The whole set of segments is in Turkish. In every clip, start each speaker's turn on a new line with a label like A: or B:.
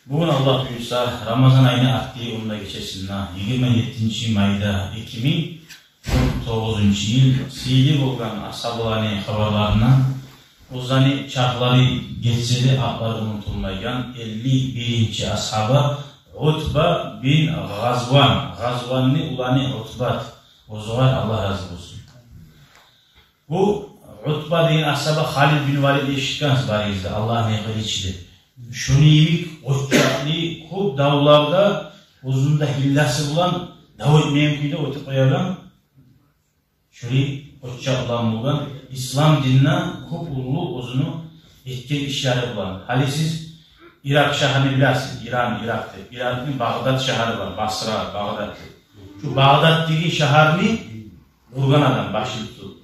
A: Bugün Allah buyursa Ramazan ayını aktiği onunla geçesinler. 27. mayda 2019 yıl siyli olan ashablarının haberlerinden uzani çağları geçseli adları unutulmayan 51. ashaba Utba bin Gazvan. Gazvan'ı ulanı Utbat. O zaman Allah razı olsun. Bu Utba deyin ashaba Halid bin Valid eşitkans barizde. Allah'ın ekliçidir. Şunu yiyip oçaklı kub davlarda uzunda hillası bulan Davut mevkide otup koyarlar. Şunu oçaklı bulan İslam dinine kub ulu uzunu etken işleri bulan. Hali siz Irak şahını bilirsiniz. İran, Irak'ta. Irak'ın Bağdat şahı var. Basra, Bağdat'ta. Şu Bağdat'taki şahını vurgan adam başını tutup.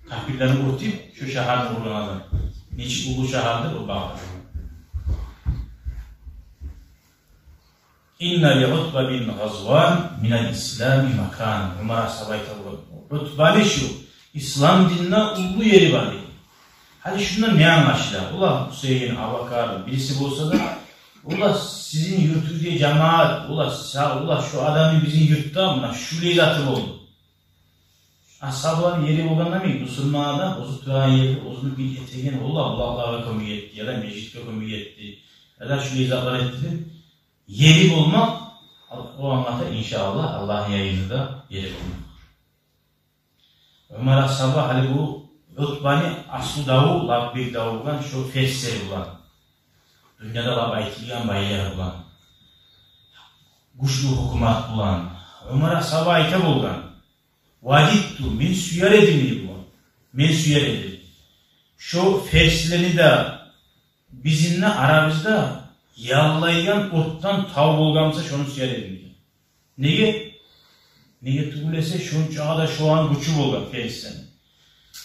A: Kahpillerini urtip şu şahını vurgan adam. Niçin ulu şahıdır o Bağdat. İnna li Utba bin Gazvan minel İslami makan. Umar sabayta bu. Utba'nın şu İslam dinine ulu yeri var. Hadi şundan ne anlaşılır? Ula Hüseyin, Abakar birisi olsa da ula sizin yurtu diye cemaat, ula şu adamı bizim yurtta mı? Şu lezatım oldu. Ashabların yeri olanda mı? Müslümanada ozuturan yeri, ozunu bir etegen Allah'a kömür etti ya da mecliste kömür etti ya da şu lezatlar etti. Yeri bulmak o anlatır inşallah Allah'ın yayınında yeri bulmak. Ömer ashaba hali bu Utba'nı aslı davu, labbek davu bulan, şu fesleri bulan. Dünyada lab aytılgan baylar bulan. Güçlü hükümet bulan. Ömer ashaba ayta bulgan. Vadittu, men suyar edim bulan. Men suyar edim. Şu feslerini de bizimle aramızda yallaygan ottan tav bulgamsa şunu suyar edim. Nege? Nege tugulese şunçağa da şu an güçü bulgan feslerini.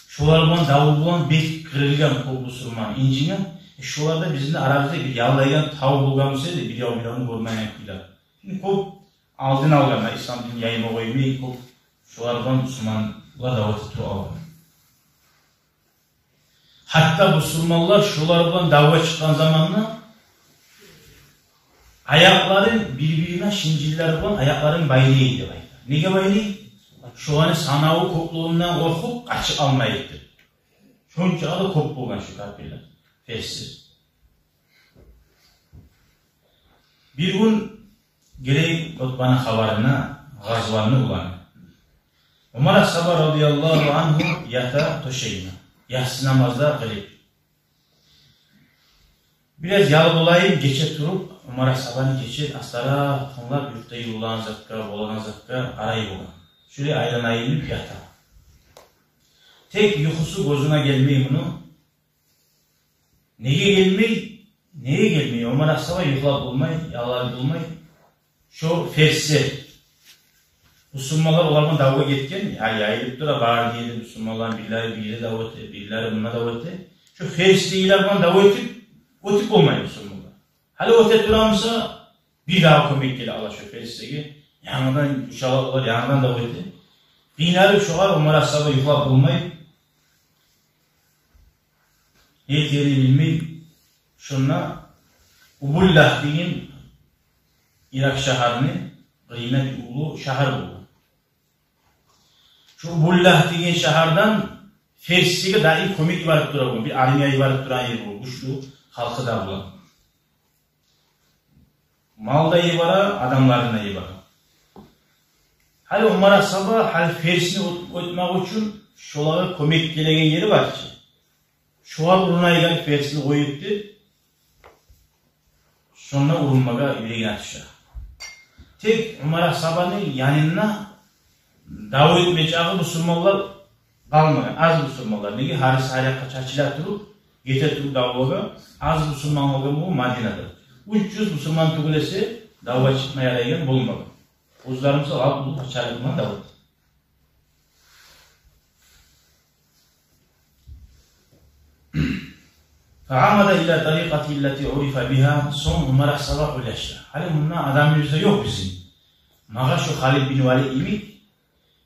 A: Şolar bulan davul bulan bek kırılgan kol Müslüman incine. Şolar da bizimle aramızda bir yallaygan tav bulgamsa da bir yavrularını görmeyen kıyla. Şimdi kol aldın alganlar İslam din yayıma koymayı kol şolar bulan Müslümanlar davet turu algan. Hatta Müslümanlar şolar bulan davaya çıkan zamanla ayakların birbirine şinciller bulan ayakların baylıydı. Nege baylıydı? Şu an sanavu kokluğundan korkup kaçı almayıdır. Şunca da kop bulgan şu kapiller. Fesir. Bir gün gerek Utba'nın havarına, Gazvan'ı ulan. Umar ashaba radıyallahu anhu yata toşeyna. Yatsı namazda kılıp. Biraz yalı dolayı geçe turup Umar ashabanı geçe astara tonlar yurtta yıllan zakka, bolan zakka arayı bulan. Şuraya ayran ayılıp yatar. Tek yuhusu gözüne gelmeyi bunu. Neye gelmeyi? Neye gelmeyi? Ömer ashaba yuhlar bulmayı, yağlar bulmayı. Şu fersi. Müslümanlar olardan davga getken, yayılıp dura bağır diye Müslümanlar birileri davet etti, birileri buna davet etti. Şu fersi iyiler bana davet edip, o tip olmayı Müslümanlar. Hadi o tip duramsa bir daha komik gelir Allah şu fersiyi. Yanından inşallah olur, yanından da öyle. Dinleri şu var, Umar ashaba yuhlar bulmayıp ilk yeri bilmeyi şunla Ubullah deyin Irak şehrini kıymet ulu şehir buldu. Şu Ubullah deyin şehirden Fersi'ye dair komik ibaret duran, bir armiye ibaret duran yer bu. Güçlü halkı da bulan. Mal da iyi var, adamların da iyi var. Hali Umar ashaba hal fersini ötmek için şolara komik gelegen yeri var ki. Şolar urunaygan fersini koyuptu. Sonra urunmaga yüreğine atışa. Tek Umar ashabanın yanına davet etmeyeceği Müslümanlar kalmagan. Az Müslümanlar. Nege Haris Haryak'a çarçılar durup gete turup davaga az Müslüman olgan bu Madina'da. 300 Müslüman tugulesi davet çıkmaya yaraygan bulunmagan. Uzlarımızı alıp bulup açarlıkman da oldu. فَعَمَدَ اِلَى طَرِيقَةِ اِلَّتِ عُرِفَ بِهَا son Umar ashaba ulaştı. Hali bundan adam yüzde yok bizim. Mağa şu Halid bin Valid imi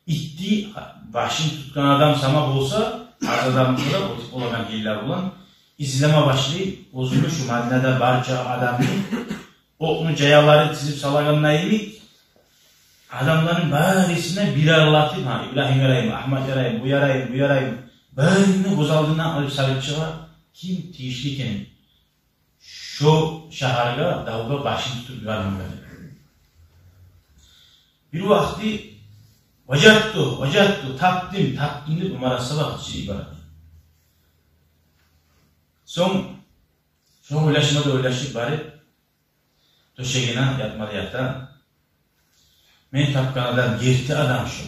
A: itti başını tutkan adam sama olsa az adamda da o tip olan hiller olan İslam'a başlayıp uzun şu Medine'de barca adamı okunu cayaları çizip salaganına eğilip adamların barisine bir aralatıp İbrahim yarayım, Ahmet yarayım, bu yarayım, bu yarayım. Barini bozaldığından alıp sarıp çığa kim tiyişliyken şu şaharga davga başını tutup varmıyor. Bir vakti vacattu, taptim deyip Umar As-Sabah için ibaret. Son oylaşıp bari döşegine yatmadı yatan men tapkanadan gerti adam şu.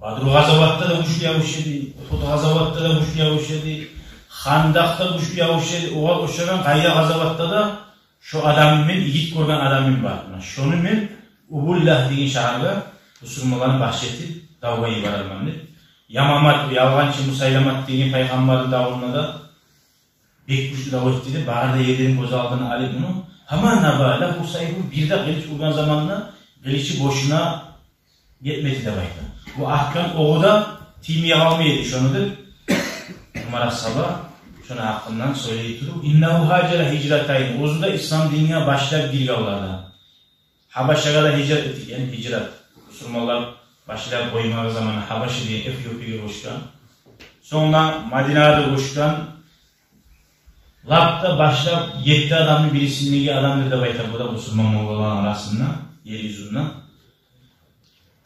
A: Badru Gazavatta da kuşu yavuş edi, Uhud Gazavatta da kuşu yavuş edi, Handak'ta kuşu yavuş edi, oğa koşagan Gayya Gazavatta da şu adamın yiğit kurgan adamın var. Şunu men Ubullah degan şaharga Müslümanların bahşeti davayı vararmandı. Yamamat, yalğançı Musaylamat degan peygamberin davuluna da bek kuşu davat dedi, bağırda yerlerin göz aldığını alıp bunu hemen nabala bu sayı bir de geliş kurgan zamanla gelişi boşuna yetmedi de baydı. Bu ahkam oğuda timiye almaydı şunudur. Umar As-Sabah şuna hakkından söyleyip durup innehu hacera hicratayn. Ozu da İslam dinine başlar bir yollardan. Habaşa'ya da hicret ettik yani hicret. Müslümanlar başlar boyunma zamanı Habaşa diye Etiyopya'ya koşkan. Sonra Madine'de koşkan. Lapta başlar 7 adamın birisindeki adamdır da bayta bu da Müslüman Moğolların arasında yeryüzünden.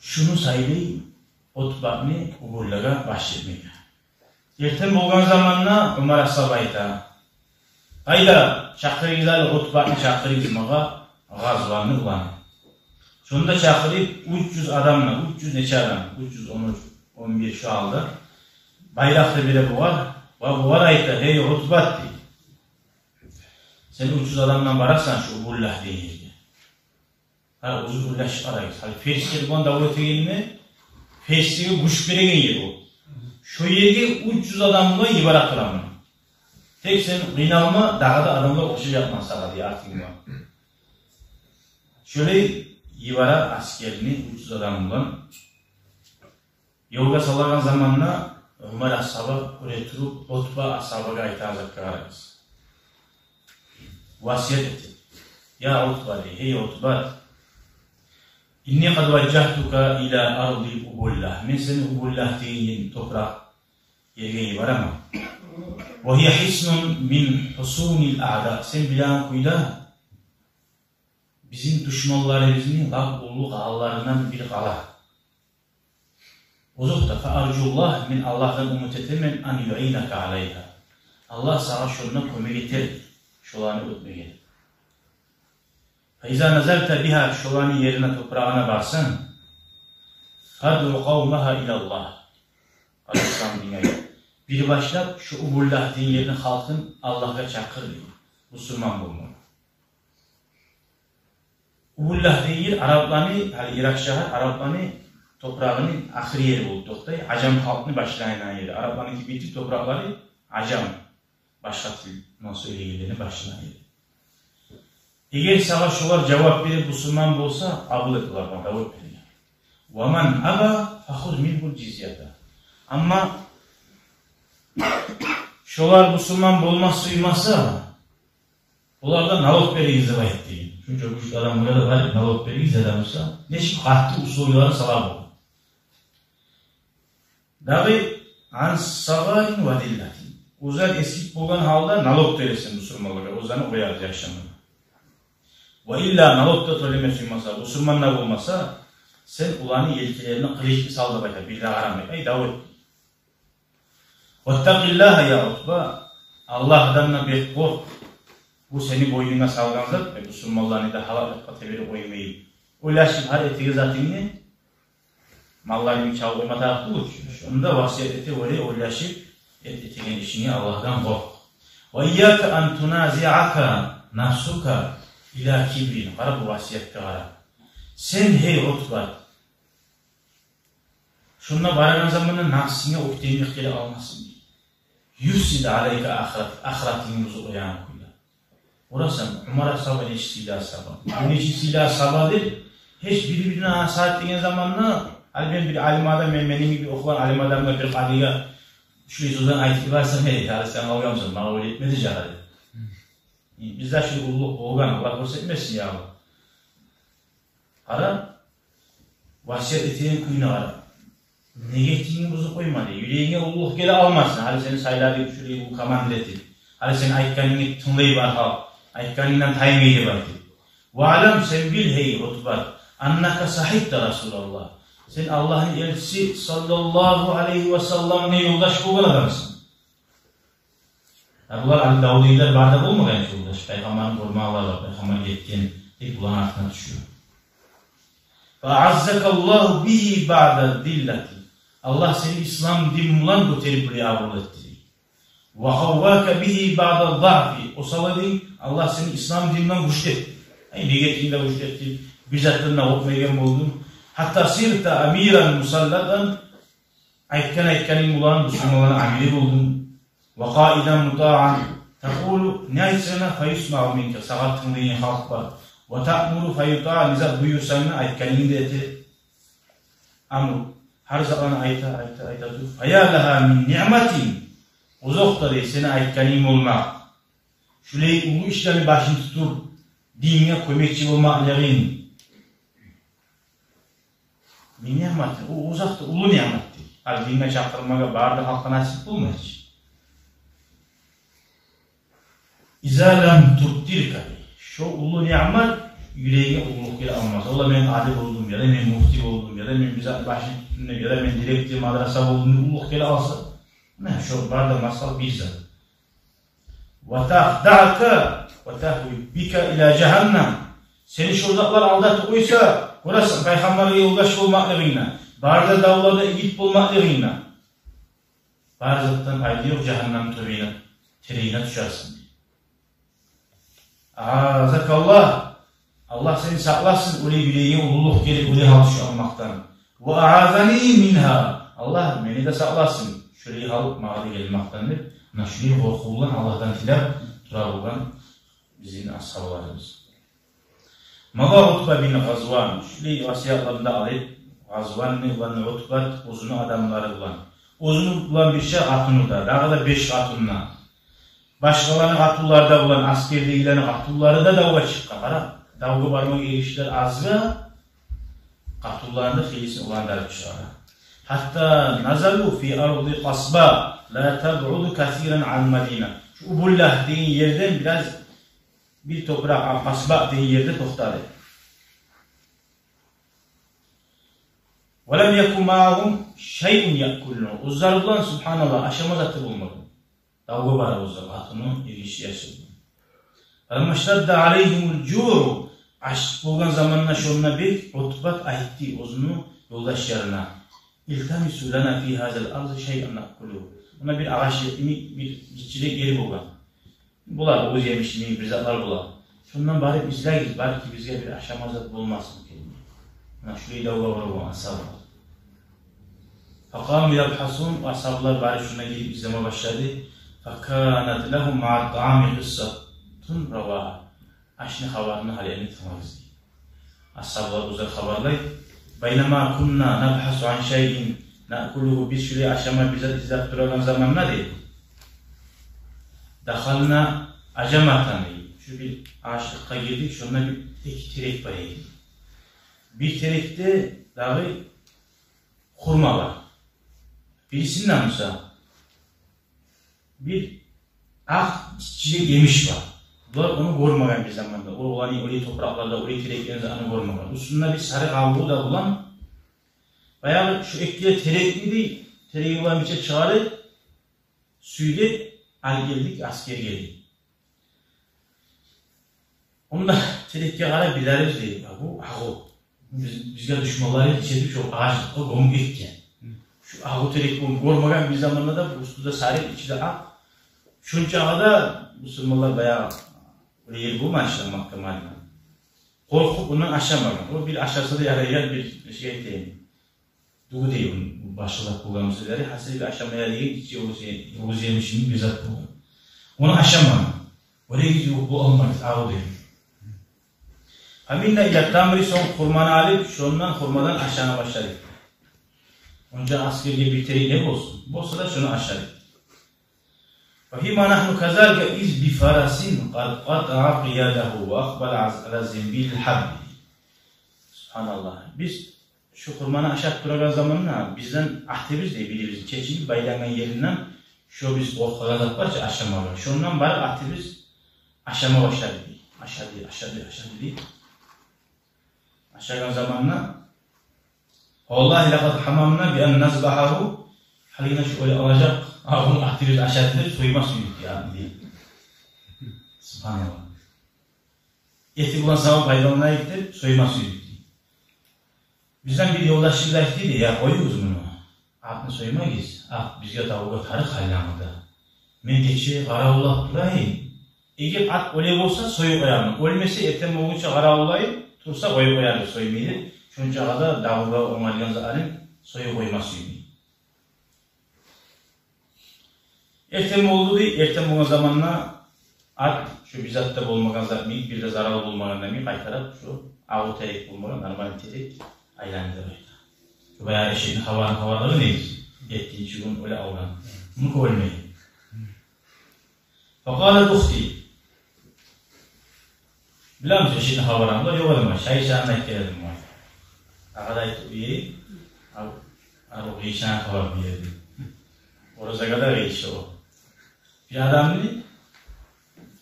A: Şunu saydı Utba'ni Ubullah'a başlatmaya. Erten bolgan zamanla Umar As-Sabah'ta ayda çakırıgızlar Utba'ni çakırıgızmağa gazvanı ulan. Şunda çakırıp 300 adamla, 300 neçe adam, 311 şu aldı. Bayrakta bile bu var. Bu var ayda hey Utba'ti. Sen 300 adamdan bararsan şu Ubullah değil. Ha uzun ulaşıp arayız. Hadi Persiyeli bu davlete gelme, Persiyeli kuş beregen yeri o. Şu yerge 300 adamla ibarat kılamın. Tek sen kıynalma, daha da adamla okşu yapmaz sana diye artık var. Şöyle ibarat askerini 300 adamla yolga sallagan zamanla Umar As-Sabah oraya turup Utba As-Sabah'a itaat kılarız. Vasiyet etti. Ya Utba de, hey Utba. İnni kad vajjahtuka ila ardi Ubullah. Men seni Ubullah deyin toprak yerine varamam. Ve hiye hisnun min husunil a'da. Sen bilen kuyda bizim düşmanlarımızın lak ağlarından bir kala. Uzukta fa arjullah min Allah'tan umut etemen an yu'inaka aleyha. Allah sana şuna kömek getir. Şolanı ötmeye. فَاِذَا نَزَلْتَ بِهَا şolanı yerine toprağına varsan فَادْرُ قَوْمَهَا اِلَى اللّٰهِ Al-İslam dünyayı. Bir başlayıp şu Ubullah din yerine halkın Allah'a çakır diyor. Müslüman bulmalı. Ubullah değil Araplarını, hani Irak şahı Araplarını toprağının ahir yeri buldu. Doktay, Acam halkını başlayan yeri. Araplarının bitik toprakları Acam. Başka nasıl öyle başlayan yeri. Eğer sana şular cevap verip Müslüman olsa abul ettiler bana davul veriyor. وَمَنْ أَبَا فَخُذْ مِنْهُ الْجِزْيَةَ Ama şular Müslüman olmaz suymasa onlardan nalog veririz de bayat değil. Çünkü bu adam burada var nalog veririz adamsa ne şimdi hattı usulları salam olur. Dağı an savarin ve dillatin. Uzak eski olan halde nalog verirsin Müslümanlara. Uzanı uyarız yaşamını. Ve illa nalog da söylemesi uymasa, Müslümanlar olmasa sen ulanı yelkilerini kılıç salda bayta. Bir daha aramayın. Ey Davud. Vettakillaha ya Utba. Allah'dan bir kork. Bu seni boynuna salgandır ve Müslümanlarını da halak katebiri koymayı. Ulaşıp her etiği zatini mallarını çağırma tarafı olur. Şunda vasiyet eti öyle ulaşıp etiğin işini Allah'tan kork. Ve iyyâke an tunazi'aka nafsuka ila kibrin. Kara bu vasiyette kara. Sen hey Utba. Şununla baragan zamanı nafsine okteyin ihtiyarı almasın diye. Yüzsid aleyke ahiretinizi uyan kuyla. Orası Umar As-Sabah neşisiyle As-Sabah. Bu neşisiyle As-Sabah değil. Hiç birbirine asat diyen zamanla ben bir alim adam, benim gibi okuyan alim adamla bir kadiga şu yüzden ayet varsa ne? Yani sen algamsın, bana öyle etmedi cahali. Bizde şu ulluk olgan Allah görsetmesin ya. Ara vasiyet ettiğinin kuyunu ara. Ne geçtiğini buzu koyma diye. Yüreğine ulluk gele almasın. Hadi seni sayılar şurayı bu kamandır etti. Hadi seni ayetkanını tınlayıp arha. Ayetkanından taymeydi var diye. Ve alem sen bil hey Utba. Annaka sahip de Resulallah. Sen Allah'ın elçisi sallallahu aleyhi ve sellem'le yoldaş olan adamsın. Bunlar Ali Davudiyler bardak olmayan yoldaş. Peygamberin korumağlarla, Peygamber yetken tek bulan altına düşüyor. فَاَعَزَّكَ bihi ba'da dillati. Allah seni İslam din bulan götürüp buraya avral etti. وَحَوَّاكَ bihi ba'da da'fi. O saladın Allah seni İslam dininden güçletti. Yani nigetinde güçletti. Bizzatlarına okmayan buldun. Hatta sirta amiran musallatan. Ayetken bulan Müslümanların amiri buldun. وَقَائِدًا مُطَاعًا تَقُولُ نَيْسَنَا فَيُسْمَعُ مِنْكَ Sakat tınlayın halk var. وَتَأْمُرُ فَيُطَاعَ Nizat buyursanına ayetkenliğini de eti. Amru. Her zaman ayeta dur. فَيَا لَهَا مِنْ نِعْمَةٍ Uzakları seni ayetkenliğim olmak. Şöyle ulu işlerini başını tutur. Dinine koymekçi olmak lerin. Bir nimet. O uzakta ulu nimettir. Hal dinine çaktırmaya bağırdı halka nasip bulmayacak. İzâlem tuttirka. Şu ulu nimet yüreğine ulluk ile almaz. Ola ben alim oldum ya da ben mufti oldum ya da ben bizzat başını tutunum ya da ben direktif madrasa oldum ulluk ile alsa. Ne şu barda masal bir zat. وَتَخْدَعْكَ وَتَهْوِبِكَ ila cehennem. Seni şuradaklar aldatı oysa orası Peygamber'e yoldaş olmaklarıyla barda davlarda git bulmaklarıyla barzattan fayda yok cehennem tereğine düşersin. Azakallah. Allah seni saklasın. Öyle yüreğine ululuk gelip öyle halış almaktan. Ve aazani minha. Allah beni de saklasın. Şurayı halıp mağada gelmektendir. Şurayı korkulan Allah'tan tilap durabulan bizim ashablarımız. Mada Utba bin Gazvan. Şurayı vasiyatlarında alıp Gazvan ne ulan Utba uzunu adamları ulan. Uzunu bulan bir şey hatunu da. Daha da 5 hatunla. Başkalarının hatullarda bulan askerliğilerin hatulları da davga çıkka. Kara. Davga barmak erişler azga. Hatullarında filisi olanları çıkar. Hatta nazalu fi ardı kasba. La tab'udu kathiren an Medine. Şu Ubullah deyin yerden biraz bir toprak kasba deyin yerde toxtadı. Ve lem yekun ma'ahum şey'un yakulun. Uzlar bulan subhanallah aşamaz atı bulmadı. Davga var uzlar hatunu erişi yaşadı. Almışladda aleyhimul curu. Aşk bulgan zamanına şununa bir Utbat ahitti uzunu yoldaşlarına. İltamisu lana fi hazel ardı şey'an nakulu. Ona bir ağaç yetimi, bir gitçilik yeri bulgan. Bular, oğuz yemiş mi, bir zatlar bular. Şundan bari bizler git, bari ki bizge bir aşamazat bulmasın. Şurayı davga var bu ashablar. Fakam yabhasun, ashablar bari şuna gelip izleme başladı. Fakanat lehum ma'at ta'ami kıssatun ravaha. Aşını havarını halini tamamızdı. Ashablar uzak havarlayıp Baynama kunna nabhasu an şeyin na'kuluhu biz şuraya aşama bize izah duran zamanla değil. Dakhalna acamatan değil. Şu bir ağaçlıkta girdik, şununla bir tek terek var. Bir terekte dahi hurma var. Birisinden Musa bir çiçek yemiş var. Bunlar onu görmeden bir zamanda. O olanı oraya topraklarda, oraya tereklerinde onu görmeden. Üstünde bir sarı kabuğu da bulan. Bayağı şu ekliğe terek mi değil. Tereği olan bir şey çağırır. Suyu al geldik, asker geldik. Onu da terekke kadar biliriz değil. Ya bu ağu. Bizge düşmanları içeri çok ağaçlıkta gom geçken. Şu ağu terek bunu görmeden bir zamanda da bu üstüde sarı içinde ağ. Şunca da Müslümanlar bayağı oraya bulmamışlar mahkemeyle. Korkup bundan aşamadan. O bir aşağısı da yarayan bir şey değil. Doğru değil onun başlık kullanımı üzere. Hasıl bir aşamaya değil, içi Oğuz yemişini bizzat bulun. Onu aşamadan. Oraya gidiyor, bu olmaz, ağır değil. Haminle ile tamri son kurmanı alıp, şundan kurmadan aşağına başladı. Onca askerliğe bir terik ne olsun? Bolsa da şunu aşağı. فَفِيمَا نَحْنُ كَذَلْكَ اِذْ بِفَرَسٍ قَدْ قَطَعَ قِيَادَهُ وَاَقْبَلَ عَلَى زِنْبِيلِ الْحَبِّ. Subhanallah. Biz şu kurmanı aşağı duragan zamanına bizden ahtemiz diye biliriz. Çeçilip baylanan yerinden şu biz korkağızat varsa aşama var. Şundan bari ahtemiz aşama başladı. Aşağı değil. Aşağıdan zamanına Vallahi laqad hamamna bi en nazbahahu haline şu öyle alacak ağzını ahtimiz aşağı değil soyma suyu diye. Subhanallah. Eti bulan zaman faydalanmaya gitti soyma suyu diye. Bizden bir yoldaşımız dedi ya koyuyoruz bunu. Atını soymayız. Bizge tavuğa tarık hallamada. Men geçi qaravulab turay. Eğer at öyle olsa soyu koyarım. Ölmese etem olunca qaravulay tursa koyu koyardı soymaydı. Şunca kadar davuğa omalyan zalim soyu koyması yürüyor. Ertem oldu değil. Ertem o zamanla at şu bizatta bulmagan zatmıyı bir de zararlı bulmagan demeyi kaytarıp şu avu terek bulmagan normal terek aylandırıyor. Şu bayağı eşeğin havaları neyiz? Ettiği için öyle avlan. Bunu koymayın. Fakale duhti. Bilir misin eşeğin havalarında? Yok olma. Şahi şahına gelelim var. Ağadaydı üyeyi. O giyişen havar bir yerdi. Orası kadar giyişi o. Bir adam ne?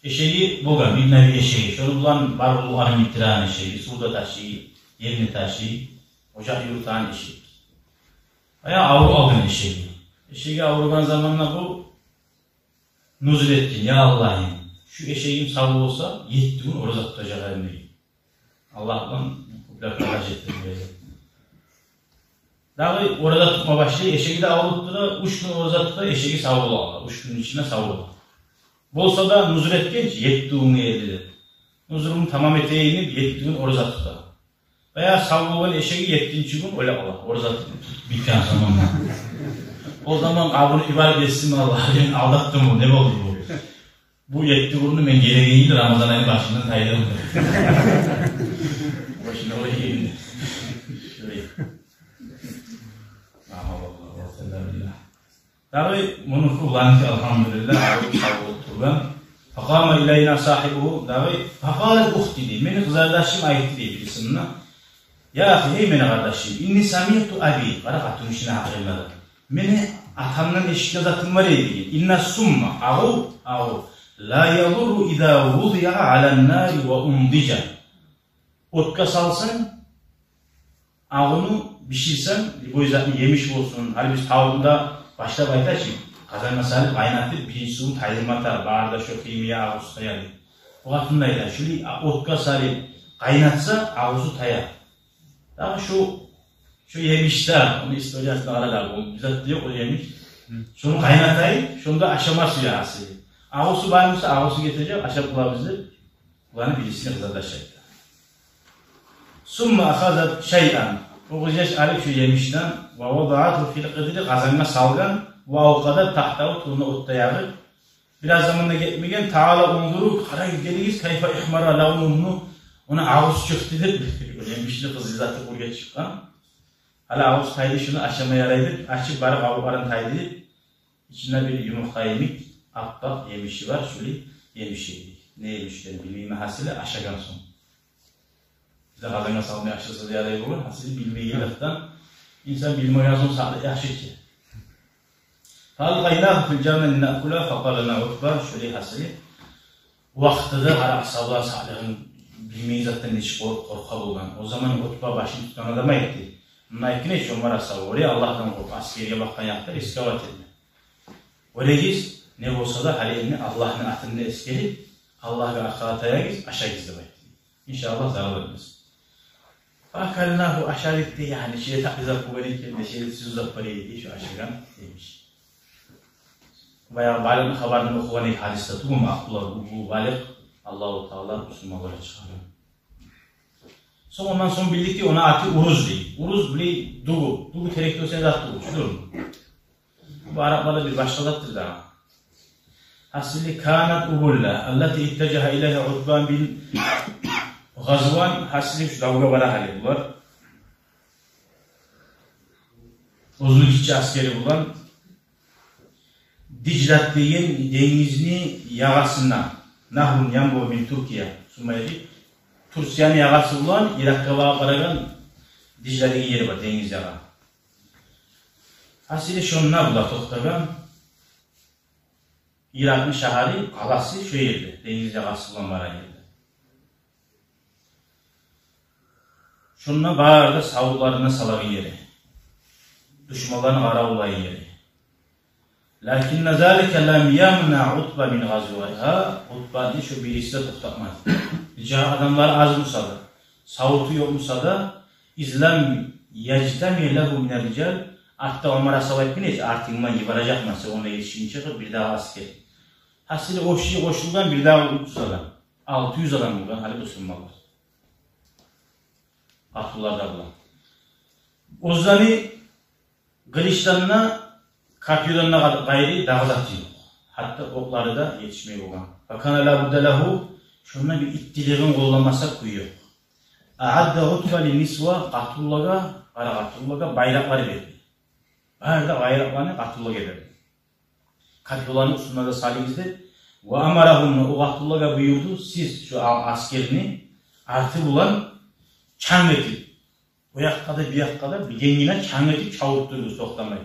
A: Eşeği boğan, bir nevi eşeği. Şöyle bulan var bulğanın ittiran eşeği. Suda taşıyı, yerini taşıyı. Ocak yurtağın eşeği. Bayağı avru aldın eşeği. Eşeği avrugan zamanla bu nuzul ettin. Ya Allah'ım şu eşeğim savru olsa yettiğin orada tutacak elimdeyi. Allah'tan kublak kalaj ettim böyle. Daha orada tutma başlayı eşeği de avluttura, uçkun orada tutar eşeği savrulu alır. Uçkunun içine savrulu. Bolsa da nuzul etkenç yettiğini edilir. Nuzulun tamam eteğini yettiğin orada tutar. Veya savruluğun eşeği yettiğin için öyle alır. Orada biten zamanla. O zaman avını ibaret etsin Allah'ın aldattım mı? Ne oldu bu? Bu yettiğini ben gereğiydi Ramazan ayının başından taylarım. Başına oraya gelin. Şuraya. Tabi bunu kullanıcı elhamdülillah ağabey savulturgan. Fakama ileyna sahibu tabi fakalet uhti değil. Beni kızardaşım ayıttı diye birisinde. Ya ahi ey beni kardeşim. İnni samiyetu abi. Kara katun işine hakimladı. Beni atamdan eşikle zatım var eydi. İnna summa ağu la yadurru idâ vudiya alen nâri ve umdica. Otka salsın ağını pişirsen bu yüzden yemiş olsun. Hani biz tavuğunda başta bayta için kazanma salip kaynatıp birinci suyun taydırmata bağırda şu kıymiye ağızı tayar. O katındaydı. Şöyle otka salip kaynatsa ağızı tayar. Daha şu yemişler, onun istoryasını aralar. O bizzat diyor o yemiş. Şunu kaynatayım, şunu da aşama suya asılı. Ağızı varmışsa ağızı getireceğim, aşağı kulağımızı, kulağını birisine kızardaşacak. Summa akazat şey'an. O kızyaş alıp şu yemişten ve vada'atu fil qidri kazanma salgan ve avqada tahtavu turna ottayağı. Biraz zamanla gitmegen Taala unduru kara geliyiz kayfa ihmara lavnunu ona ağız çıktı deyip yemişli kız zatı buraya çıkan. Hala ağız taydı şunu aşama yaraydı. Açıp barı avruların taydı. İçinde bir yumurta yemek, appak yemişi var. Şöyle yemişi. Ne yemişleri bilmeyme hasile aşagan son. Bize kazanma salmaya aşırısı ziyade olur. Hasili bilmeyi yelekten insan bilmeyi yazım sağlık yaşır ki. Falqaynâhu fil cemmen nâkula faqalana utba şöyle hasili. Vaxtıda ara asablar sağlığın bilmeyi zaten hiç korkak olan. O zaman utba başını tutan adama gitti. Bunlar ikine hiç onlar asabı. Oraya Allah'tan kork. Askeriye bakkan yaptı. İskavat etme. Öyle giz ne olsa da halini Allah'ın atını eskeri Allah ve akataya giz aşağı gizli var. İnşallah zarar etmez. Fakalnahu aşağı gitti yani şeye takdizat kuvvetli de şeye süzat parayı şu aşağıdan demiş. Bayağı balık haberini okuyan hadiste tuğum akıllar bu balık Allah-u Teala Müslümanlara çıkarıyor. Ondan sonra bildik ki ona ati uruz değil. Uruz bile dugu. Dugu terekli olsa da dugu. Şudur mu? Bu Araplarda bir başka zattır da. Hasili kânat ubulla. Allati ittecaha ileyhe Utban bin Gazvan. Hasili şu davga bana hali bular. Uzun işçi askeri bulan. Diclat deyen dengizni yagasından Nahrun Yambo min Türkiye Sumayri Türkiye'nin yagası olan Irak'a bağıragan Dicle degen yeri var dengiz yaga. Asili şonuna bula toxtagan Irak'ın şahari kalası şu yerde dengiz yagası olan var yerde. Şununla bağırda savurlarına salağı yeri. Düşmanların ara olayı yeri. Lakin zalika lam yamna Utba min gazwatiha. Utba'nın şu birisi de toxtatmadı. Rica adamlar az musa da, savutu yok musa da İslam yectemi lehu min rical. Hatta Ömer Asavayt biniz artığından yıvaracak masa ona yetişince bir daha asker. Hasili o şey koşuldan bir daha 300 adam. 600 adam buradan hali Müslümanlar. Atlılarda bulan. Ozani Gılışlarına kapyodanına gayri dağızatı yok. Hatta okları da yetişmeye olan. Bakana la buddalahu şundan bir ittiliğin kullanmasa kuyuyor. A'adda Utba li nisva Qatullah'a bayrakları verdi. Bayrakta bayraklarını Qatullah'a verdi. Kapyodanın üstünde de salimizde ve amarahumna o Qatullah'a buyurdu. Siz şu askerini artı bulan çan etip o yakada bir yakada bir gengine çan etip çavurtturdu soktamayı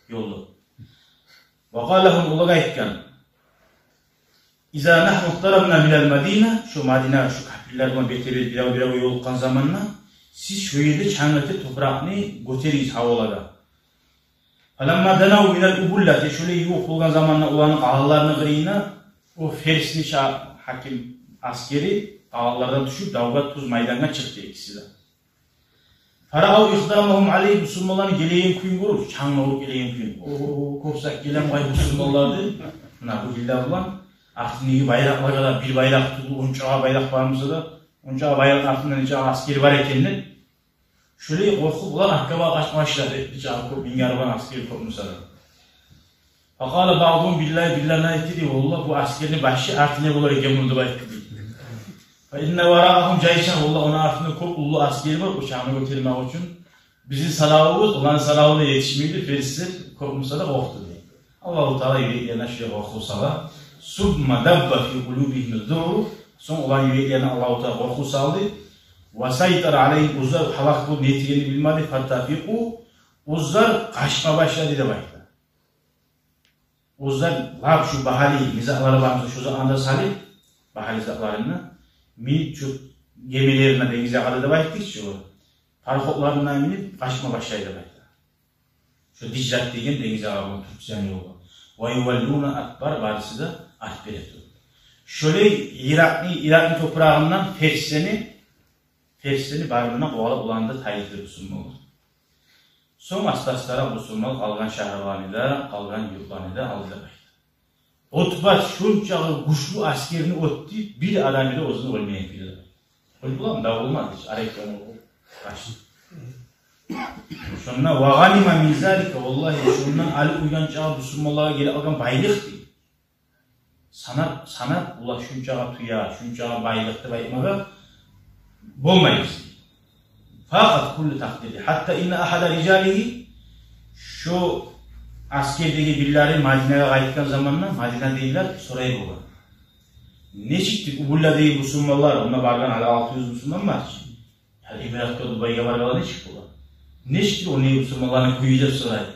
A: yolu. Vakalahum ulaga etken İza nahnu iqtarabna minel Medine şu Madine şu kapillerden beteri bir yolukkan zamanla siz şu yerde çan etip toprağını göteriyiz havolaga. Falamma danav minel ubullati şöyle yok olgan zamanla olanın ağlarını kırıyına o Ferisli hakim askeri ağlardan düşüp davga tuz maydana çıktı ikisi de. Farao ihdamahum aleyh Müslümanların geleyin kuyun vurur. Çanla olup geleyin kuyun. Ooo kopsak gelen bay Müslümanlardı. Buna bu gilde olan artık bayraklar kadar bir bayrak tuttu. 13 bayrak varmışsa da 13 bayrağın altından nice askeri var ekenler. Şöyle korkup ulan Akkaba kaçma başladı. Nice bin yarıban askeri kopmuşsa da. Fakala bağduğum billahi etti diye valla bu askerin başı artık ne olur eken bunu da bayraktı. İnne varahum cayşan Allah ona artık çok ulu askeri var uçağını götürmek için. Bizim salahımız olan salahına yetişmeydi. Ferisler korkmuşsa da korktu diye. Allah-u Teala yüreklerine şöyle korkursa da subma dabba fi kulubihim zuru son olan yüreklerine Allah-u Teala korku saldı. Ve saytar aleyhim uzzar halak bu niyetini bilmedi. Hatta fiku uzzar kaçma başladı da başladı. Uzzar lab şu bahali mizahları varmış şu zamanda salih bahali mizahlarını Milçuk gemilerine denize kadar da baktık şu. Parkoklarından inip kaçma başlaydı bakta. Şu Diclat degen denize kadar Türkçe'nin yolu. Ve yuvalluna akbar varisi de akber etti. Şöyle Irak'ın toprağından Ferseni barınına kovalıp ulandı tayyidir Müslüman. Son astaslara Müslüman kalgan şahırvanıyla, kalgan yurtlarıyla aldı bakta. Utba şunca güçlü askerini öttü, bir adam ile uzun ölmeyen biri. Öyle bulan da olmadı hiç. Arayıklarını kaçtı. Şundan vaganima min zalika vallahi şundan Ali uyancağı Müslümanlara gelip algan baylıktı. Sanat ula şunca tuya, şunca baylıktı baymaga bulmayız. Fakat kullu takdiri. Hatta inne ahada ricalihi şu askerdeki birileri Madine'ye kayıtkan zamanla Madine değiller sorayı baba. Ne çıktı? Ubulla değil Müslümanlar. Onunla vargan hala 600 Müslüman var. Yani Emiratka Dubai'ye vargan ne çıktı baba? Ne çıktı o ne Müslümanların kuyuyla sorayı?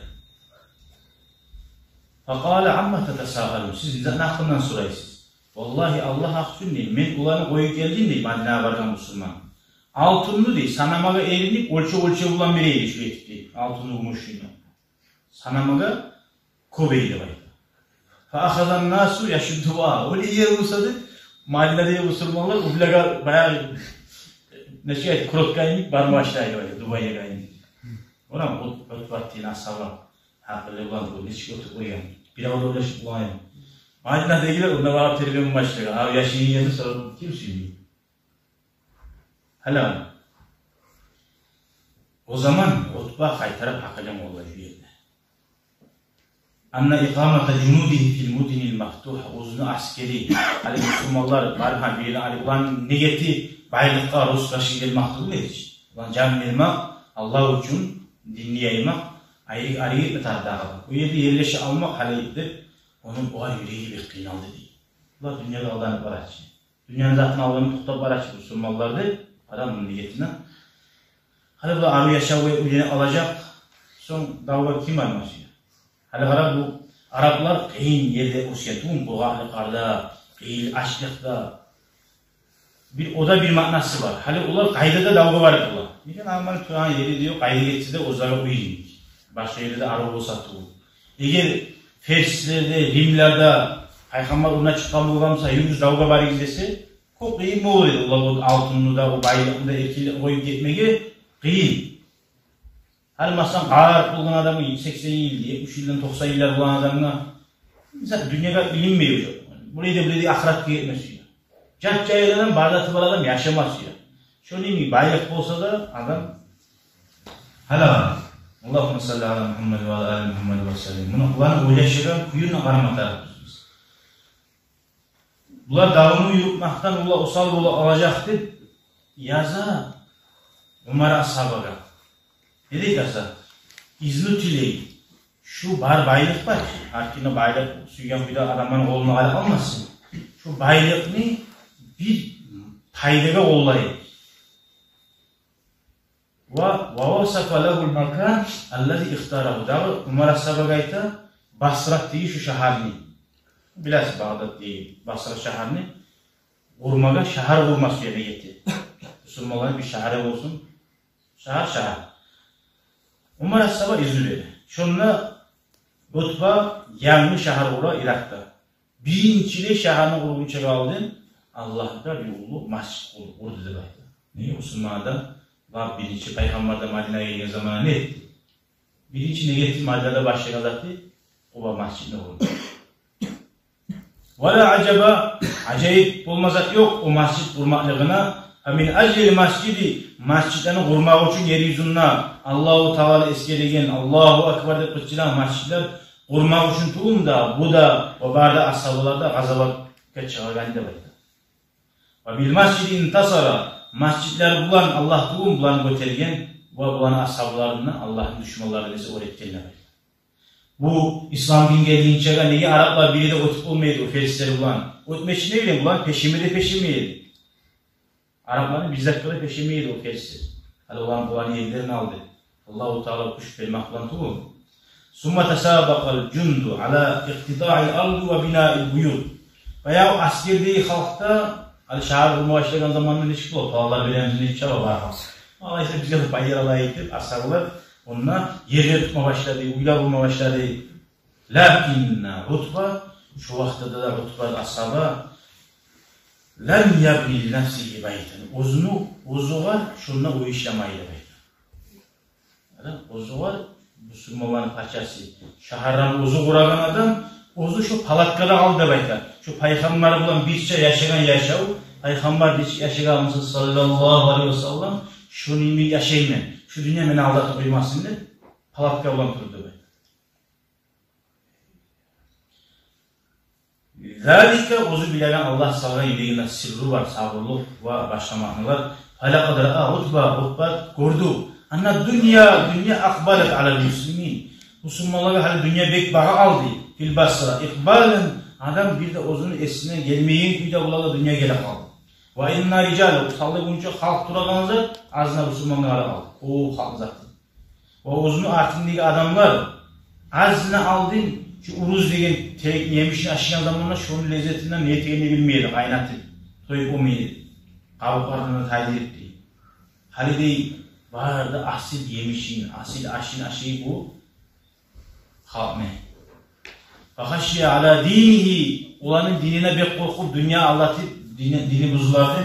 A: Fakale amma tetesahalum. Siz ne aklından sorayısınız? Vallahi Allah hakkın değil. Men ulanı koyu geldin değil Madine'ye vargan Müslüman. Altınlı değil. Sanamaga elinip ölçe bulan biriydi şu etti. Altınlı kumuşuyla. Sanamaga Kobe'yle baydı. Fa'ahadan nasu yaşudduva. Öyle yer olsadı Madine'de Müslümanlar ublaga bayağı neşe kurotkayını barma aşağıya baydı. Dubai'ye kayını. Ona mı otbattiğin asaba hakkıyla bulandı. Ne çıkıyordu koyan. Bir avda ulaşıp bulayım. Madine'dekiler onda bana terbiyemi başlıyor. Abi yaşının yerini sorun. Kim söylüyor? Hala o zaman Utba kaytarıp hakikaten olacak yerde. Anna ikamata cunudihi fil mudinil maftuha uzun askeri ali Müslümanlar barha bir ali ulan negeti baylıkta Rus başıyla mahtul edici. Ulan can vermek Allah için dinleyeymek ayrı bir tarafta. Bu yerde yerleşi almak haliydi. onun o yüreği bir kıynaldı değil. Ular dünyada aldanıp baraçı. Dünyanın zatını aldanıp tutup baraçı Müslümanlardı. Adamın niyetinden. Hani bu arı yaşa ve üleni alacak. Son davga kim almasıyor? Hani ara bu Araplar kıyın yerde usyatun, buğahlı karda, kıyın açlıkta. Bir oda bir manası var. Hani ular kaydada davga var ediyorlar. Niye Alman tuğan yeri diyor, kaydı geçse de ozlara uyuyun. Başka yerde de araba olsa tuğun. Eğer Ferslerde, Rimlerde, Peygamber ona çıkan bulgamsa, yüz davga var gidesi, çok kıyın mı oluyor? Ular altınlı da, o bayrağında erkeğiyle koyup gitmeye kıyın. Hani masan ağır bulan adamı 80 yıl, 70 yıldan 90 yıllar bulan adamına mesela dünyada bilinmiyor. Burayı da ahiret gitmesi. Cat cayıladan bardatı var adam yaşamaz ya. Şöyle mi bayrak olsa da adam hala Allahümme salli ala Muhammed ve ala Muhammed ve sellem. Bunu ulan uğraşırken kuyunla karamatar. Bunlar davını yürütmekten ula usal ula alacaktı. Yaza Umar ashabıga. Ne dedik asa? İzni tüleyi. Şu baylık var. Arkine baylık suyan bir de adamın koluna almasın. Şu baylık ne? Bir paydaga ollayı. Ve vasafa lehul makan allazi ihtarahu. Dağı Umar ashabıga ita Basra diye şu şaharni. Biraz Bağdat değil. Basra şaharni. Urmaga şahar vurması yerine gitti. Müslümanların bir şahare olsun. Şahar. Umar ashabı izni verdi. Şunla Utba yanlı şahar vura Irak'ta. Birinci şaharını kurgunca kaldı. Allah'ta bir ulu masjid kurdu dedi. Niye Müslüman'da var birinci Peygamber'de Medine'ye geldiği zamana ne etti? Birinci ne getti Medine'de başlayacaktı. Kuba masjidine kurdu. Valla acaba acayip olmazat yok o masjid kurmaklığına. Min acil masjidi masjidlerini kurmak için yeryüzünde Allahu Teala eskilegen Allahu Ekber de kıçılan masjidler kurmak için tuğum da bu da o barda ashabılarda gazabat geçiğen de var. Ve bil masjidi intasara masjidler bulan Allah tuğum bulan götürgen ve bulan ashablarından Allah'ın düşmanları bizi öğretkenler. Bu İslam din geldiğince neye Araplar biri de ötüp olmaydı o ferisleri bulan. Ötmeşi ne bileyim bulan peşimiydi. Arapların bizzat böyle peşimiydi o ferisleri. Hadi olan bulan yerlerini aldı. Allah-u Teala kuş vermek bulan tuğum. Summa tesabakal cundu ala iktida'il ardu ve bina'il buyut. Veya askerdeyi halkta hani şahar bulma başlayan zamanında ne çıktı o? Dağlar bilemizin hiç çaba var. Allah ise bize de bayrağına gidip ashablar onunla yerleri tutma başladı, uyla bulma başladı. Lakinna Utba şu vakti da Utba ashaba lem yabni nefsihi bayten. Ozu var şununla o işlemeyi de bayten. Ozu var Müslümanların paçası. Şahardan ozu kuragan adam ozu şu palatkada aldı bayten. Şu peygamber bulan birçe yaşayan yaşav. Peygamber birçe yaşayan sallallahu aleyhi ve sellem şunu bir yaşayayım. Şu dünya beni aldatıp duymasın diye palatka olan turdu bayten. Zalike ozu bilen Allah sana yüreğinde sırrı var, sabırlık ve başka manalar. Hala kadar Utba gördü. Anna dünya akbalet ala müslimin. Müslümanları hali dünya bek bağı aldı. Fil Basra ikbalen adam bir de ozunu esine gelmeyin ki de ulalı dünya gele kaldı. Ve inna ricalu sallı bunca halk duraganızı azına Müslümanlara aldı. O halk zaten. Ve ozunu artındaki adamlar azına aldın. Şu uruz degen yemişini aşıyan zamanla şunun lezzetinden ne yeteğini bilmeydi, kaynattı. Toyup olmaydı. Kavuklarını tayyip etti. Hali değil, vardı asil yemişin, asil aşıyı bu. Halkme. Fakhaşiye ala dinihi, olanın dinine bek korkup dünya Allah'ı dini buzuladı.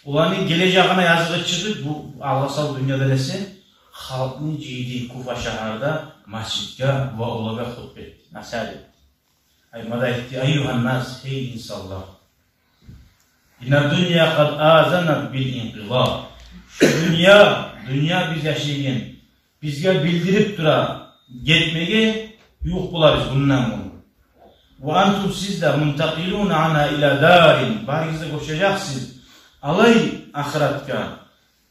A: Olanın geleceğine yazılı çıktı, bu Allah'sal dünyada dese, halkın cidi Kufa şaharda masjidga ve olaga hutbet. Nasıl Aymada etti ayyuhan nas hey insanlar. İnna dünya kad azanat bil inqilab. Şu dünya biz yaşayın. Bizge bildirip dura gitmeye yok bularız bundan bunu. Ve antum siz de muntakilun ana ila darin. Barizde koşacaksınız. Alay ahiretka.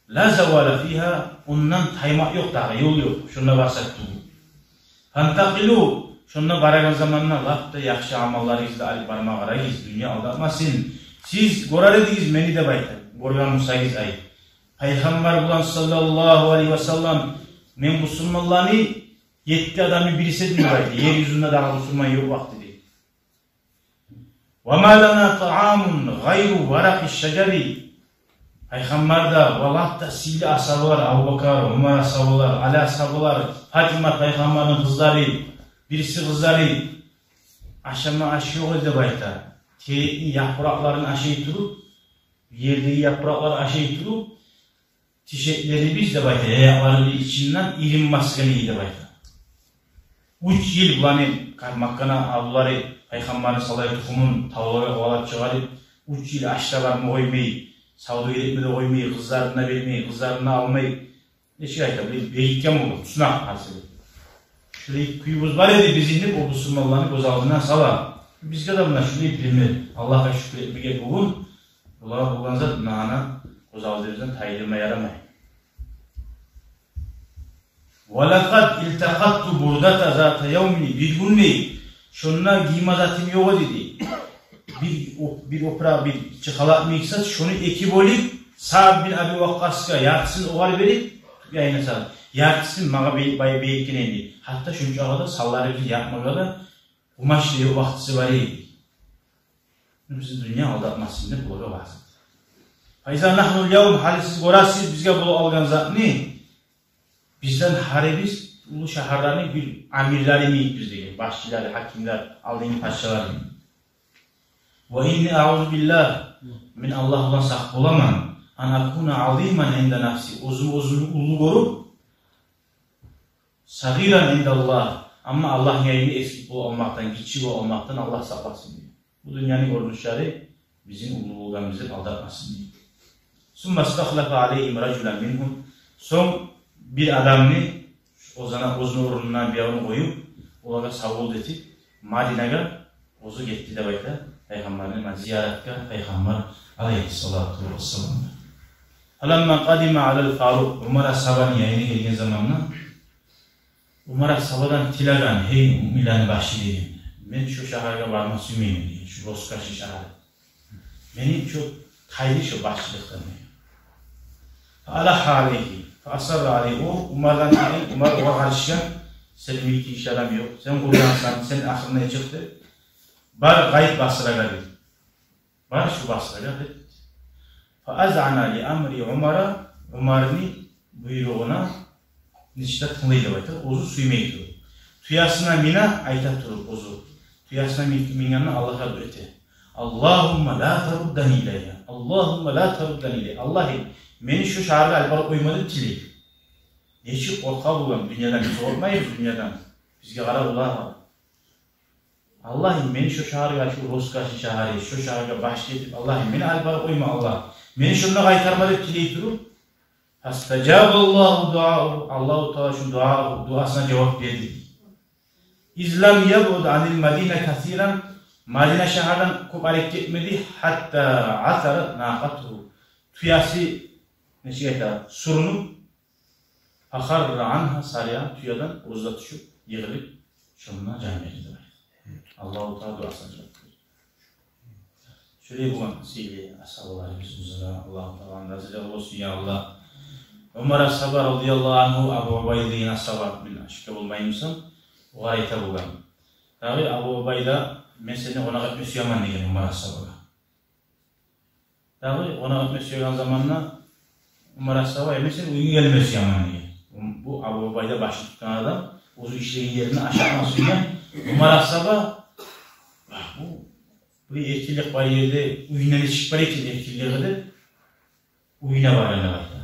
A: La zavala fiha. Ondan taymak yok daha yol yok. Şuna bahsettim. Fantakilu. Şondan baragan zamanına lapta yaxşı amallarınızda alıp barmağa qarayız, dünya aldatmasın. Siz gorar ediniz meni de baytar. Gorgan musayız ayı. Peygamber bulan sallallahu aleyhi ve sellem men musulmanlarını 7 adamı birisi diyor baytar. Yeryüzünde daha musulman yok vakti değil. وَمَا لَنَا طَعَامٌ غَيْرُ وَرَقِ الشَّجَرِ Peygamber da, vallahi da sili ashabılar, Abu Bakar, Umar ashabılar, Ali ashabılar, Fatima Peygamber'in kızları, birisi kızları aşama aşıyor da baytar. Yaprakların aşağı tutup, yerdeki yapraklar aşağı tutup, tişetleri biz de baytar, ayakları içinden ilim maskeni de baytar. 3 yıl bulanı Makkana avluları Peygamber'in salay tuhumun tavları ovalap çıkarıp 3 yıl aşağılarını koymayı, savdu gerekmede koymayı, kızlarına vermeyi, kızlarına almayı ne şey ayta, beyitken olur, sınav hasılı. Şöyle kuyumuz var idi biz inip o Müslümanlarını göz aldığından sala. Biz kadar bunlar şöyle bilinir. Allah'a şükür etmeye bugün, Allah'a bugün zat nana göz aldığımızdan tayirme yaramayın. وَلَقَدْ اِلْتَقَدْتُ بُرْدَةَ ذَاتَ يَوْمِنِ Bir gün ne? Şunlar giyme zatım yok dedi. Bir opera, bir çıkalat miksat, şunu ekip olup, Sa'd bin Abi Waqqas'a yartısını oğal verip, yayına sağlık. Yartısını mağa beyekkin endi. Hatta şunca ağada salları bir yapmağa da, umaşlığı vaktısı var idi. Bizim dünya aldatmasında buluğa bazı. Faiza nahnul yavm halisiz gorasız bizge bulu algan zat ne? Bizden haribiz, ulu şaharlarını bir amirleri miyik bizde, başçıları, hakimler, aldığın paşaları. Ve inni a'udhu billah, min Allah'dan sahip olamam, an akuna aziman ende nafsi, uzun ulu korup, sagiran ende Allah, ama Allah yayını eski olmaktan, küçük olmaktan Allah saklasın diyor. Bu dünyanın görünüşleri bizim ululuğumuzu aldatmasın diyor. Summa stahlafa aleyhim raculen minhum, son bir adamını o zaman uzun uğrundan bir avını koyup olarak savul edip Madine'ye ozu gitti de bayta Peygamber'in ziyaretka Peygamber aleyhissalatu vesselam. Alamma kadime alel Faruk Umar ashabanın yayını geldiği zamanla Umar ashabadan tilagan hey Milan başı dedim. Ben şu şehirde varmak sümeyim diye şu Roskaşı şehri. Benim çok hayli şu başçılıktan diyor. Allah aleyhi Asar aleyhi o Umar'dan değil, Umar oğa karışken senin bildiğin iş adam yok. Sen kullansan, senin aklına çıktı. Bar gayet Basra geldi. Bar şu Basra geldi. Fa'az'ana li amri Umar'a, Umar'ın buyruğuna nişte tınlıydı bayta. Ozu suymayı durur. Tuyasına mina ayta durur ozu. Tuyasına minyanına Allah'a öte. Allahumma la taruddan ileyya. Allahumma la taruddan ileyya. Allah'ım beni şu şahırda albara koymadı tili. Neçik korka bulan dünyadan biz olmayız dünyadan. Bizge karar Allah'a. Allah'ım beni şu şahırda şu Roskaşı şahırda şu şahırda başlayıp Allah'ım beni albara koyma Allah. Beni şununla kaytarmadı tili durup. Fastacaballahu dua'u. Allah-u Teala şu duasına cevap verdi. İzlam yabud anil Madine kasiran. Madine şahırdan çok hareket etmedi. Hatta asarat naqatuhu. Tuyası neşiyete surunup akharra anha sarıyan tüyadan uzda düşüp yığılıp şununa can verirdi. Allah-u Teala duasına cevap verir. Şöyle bu sevgili ashablarımız üzere Allah-u Teala'nın razı olsun ya Allah. Umar ashabı radıyallahu anhu Abu Ubayde'nin ashabı bin aşkı olmayımsın. O ayete bulan. Tabi Abu Ubayde mesela ona gitmiş yaman diyen Umar ashabı. Tabi ona gitmiş yaman zamanla Umar ashabı mesela uygun gelmesi yaman diye. Bu Abu Ubayde başı tutan adam uzun işlerin yerini aşağımasıyla Umar ashabı bu etkilik var yerde uyunan içik var için etkiliği kadar uyuna var ne var da.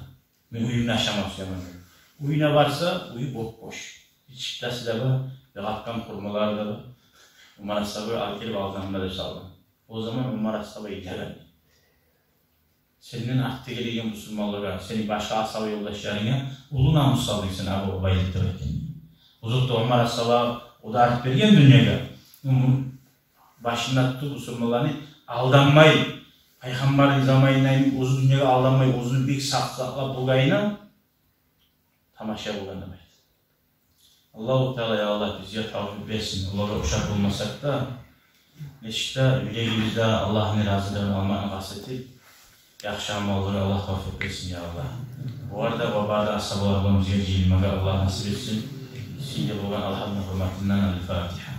A: Ben uyumunu aşaması yaman diye. Uyuna varsa uyu boş. İçiktesi de var. Yakatkan kurmalar da var. Umar ashabı alkelip ağzından sağlam. O zaman Umar ashabı iteler. Senin aklı gelegen Müslümanlara, senin başka ashabı yoldaşlarına ulu namus sağlıyorsun Abu Ubayde derken. Uzakta Umar ashabı o da artık bergen dünyada. Başında tuttu Müslümanlarını aldanmayı, Peygamberin zamanıyla uzun dünyada aldanmayı, uzun bir sakla bulgayına tamaşa bulan demek. Allah-u Teala ya Allah bizə tavfiq versin. Onlara uşaq olmasak da, neşikdə yüreğimizdə Allah'ın razılığını almanı qasıtı yaxşı amalları Allah tavfiq versin ya Allah. Bu arada babada asabalarımız yerciyilməyə Allah nasip etsin. Şimdi bu Allah'ın hürmetinden El-Fatiha.